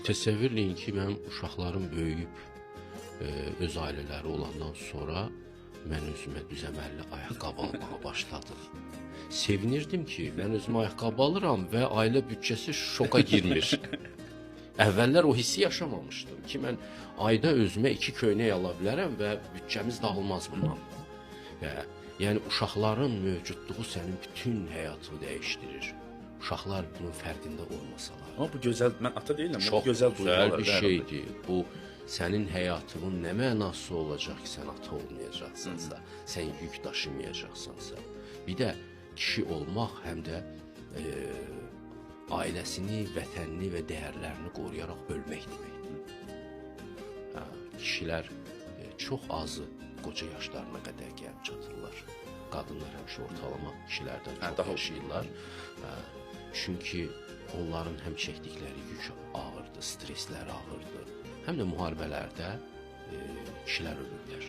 Təsəvvür eləyin ki, mənim uşaqlarım böyüyüb, öz ailələri olandan sonra mən özümə düzəməlli ayaqqabı almağa başladım. Sevinirdim ki, mən özümə ayaqqabı alıram və ailə büdcəsi şoka girmir. Əvvəllər o hissi yaşamamışdım ki, mən ayda özümə 2 köynək ala bilərəm və büdcəmiz dağılmaz bundan. Yəni uşaqların mövcudluğu sənin bütün həyatını dəyişdirir. Uşaqlar bunun fərqində olmasalar. Amma bu gözəl, mən ata deyiləm, Çox gözəl gözəl bir şeydir. Bu sənin həyatının nə mənası olacaq ki, sən ata olmayacaqsansa, sən yük daşımayacaqsansa. Bir də kişi olmaq həm də ailəsini, vətənini və dəyərlərini qoruyaraq ölmək deməkdir. Kişilər çox azı qoca yaşlarına qədər gəlib çatırlar. Qadınlar həmişə ortalama kişilərdən çox yaşayırlar. Çünki onların həm çəkdikləri yük ağırdır, stresləri ağırdır. Həm də müharibələrdə kişilər ölürlər.